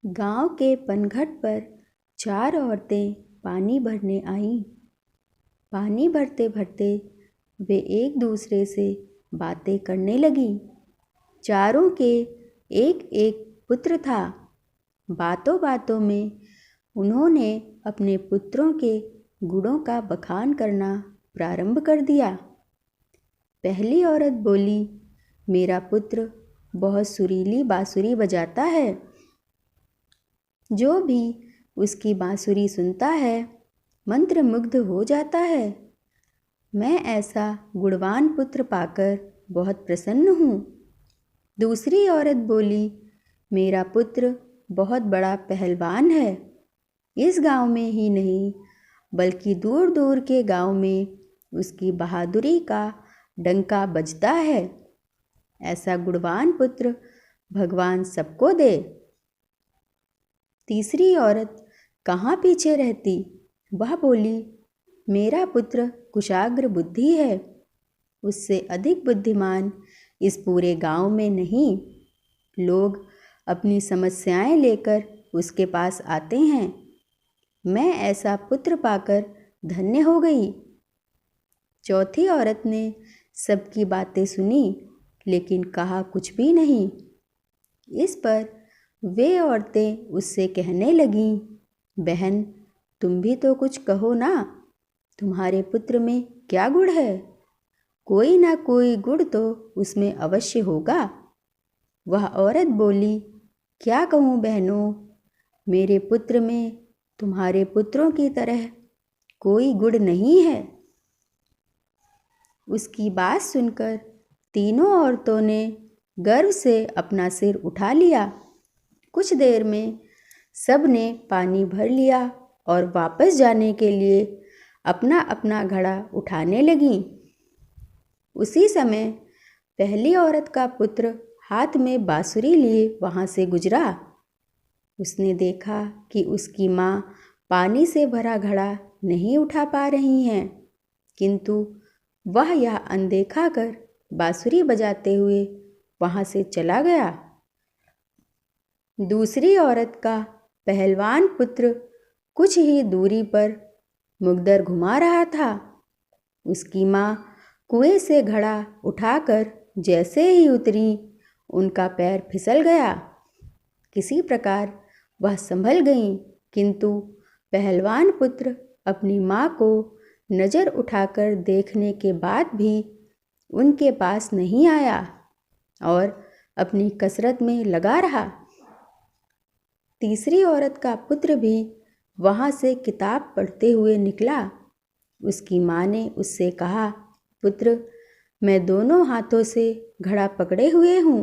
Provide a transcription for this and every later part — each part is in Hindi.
गांव के पनघट पर 4 औरतें पानी भरने आईं। पानी भरते भरते वे एक दूसरे से बातें करने लगीं। चारों के एक एक पुत्र था। बातों बातों में उन्होंने अपने पुत्रों के गुणों का बखान करना प्रारंभ कर दिया। पहली औरत बोली, मेरा पुत्र बहुत सुरीली बांसुरी बजाता है। जो भी उसकी बांसुरी सुनता है मंत्रमुग्ध हो जाता है। मैं ऐसा गुणवान पुत्र पाकर बहुत प्रसन्न हूँ। दूसरी औरत बोली, मेरा पुत्र बहुत बड़ा पहलवान है। इस गांव में ही नहीं बल्कि दूर दूर के गांव में उसकी बहादुरी का डंका बजता है। ऐसा गुणवान पुत्र भगवान सबको दे। तीसरी औरत कहाँ पीछे रहती। वह बोली, मेरा पुत्र कुशाग्र बुद्धि है। उससे अधिक बुद्धिमान इस पूरे गांव में नहीं। लोग अपनी समस्याएं लेकर उसके पास आते हैं। मैं ऐसा पुत्र पाकर धन्य हो गई। चौथी औरत ने सबकी बातें सुनी लेकिन कहा कुछ भी नहीं। इस पर वे औरतें उससे कहने लगीं, बहन तुम भी तो कुछ कहो ना। तुम्हारे पुत्र में क्या गुण है? कोई ना कोई गुण तो उसमें अवश्य होगा। वह औरत बोली, क्या कहूँ बहनों, मेरे पुत्र में तुम्हारे पुत्रों की तरह कोई गुण नहीं है। उसकी बात सुनकर तीनों औरतों ने गर्व से अपना सिर उठा लिया। कुछ देर में सब ने पानी भर लिया और वापस जाने के लिए अपना अपना घड़ा उठाने लगीं। उसी समय पहली औरत का पुत्र हाथ में बांसुरी लिए वहाँ से गुजरा। उसने देखा कि उसकी माँ पानी से भरा घड़ा नहीं उठा पा रही हैं, किंतु वह यह अनदेखा कर बांसुरी बजाते हुए वहाँ से चला गया। दूसरी औरत का पहलवान पुत्र कुछ ही दूरी पर मुग्दर घुमा रहा था। उसकी माँ कुएं से घड़ा उठाकर जैसे ही उतरी उनका पैर फिसल गया। किसी प्रकार वह संभल गईं, किंतु पहलवान पुत्र अपनी माँ को नज़र उठाकर देखने के बाद भी उनके पास नहीं आया और अपनी कसरत में लगा रहा। तीसरी औरत का पुत्र भी वहाँ से किताब पढ़ते हुए निकला। उसकी माँ ने उससे कहा, पुत्र मैं दोनों हाथों से घड़ा पकड़े हुए हूँ,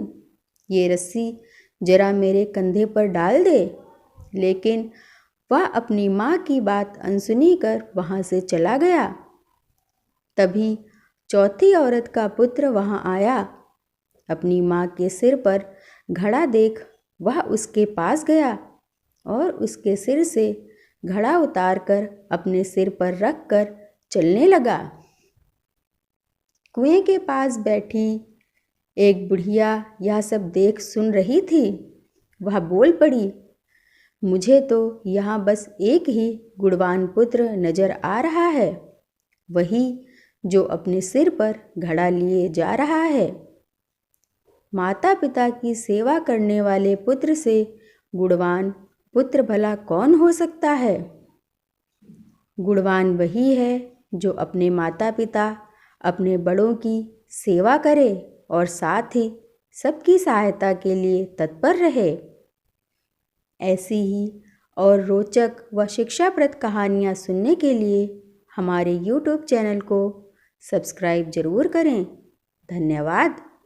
ये रस्सी जरा मेरे कंधे पर डाल दे। लेकिन वह अपनी माँ की बात अनसुनी कर वहाँ से चला गया। तभी चौथी औरत का पुत्र वहाँ आया। अपनी माँ के सिर पर घड़ा देख वह उसके पास गया और उसके सिर से घड़ा उतारकर अपने सिर पर रखकर चलने लगा। कुएं के पास बैठी एक बुढ़िया यह सब देख सुन रही थी। वह बोल पड़ी, मुझे तो यहाँ बस एक ही गुणवान पुत्र नजर आ रहा है, वही जो अपने सिर पर घड़ा लिए जा रहा है। माता पिता की सेवा करने वाले पुत्र से गुणवान पुत्र भला कौन हो सकता है? गुणवान वही है जो अपने माता पिता, अपने बड़ों की सेवा करे और साथ ही सबकी सहायता के लिए तत्पर रहे। ऐसी ही और रोचक व शिक्षाप्रद कहानियाँ सुनने के लिए हमारे YouTube चैनल को सब्सक्राइब जरूर करें। धन्यवाद।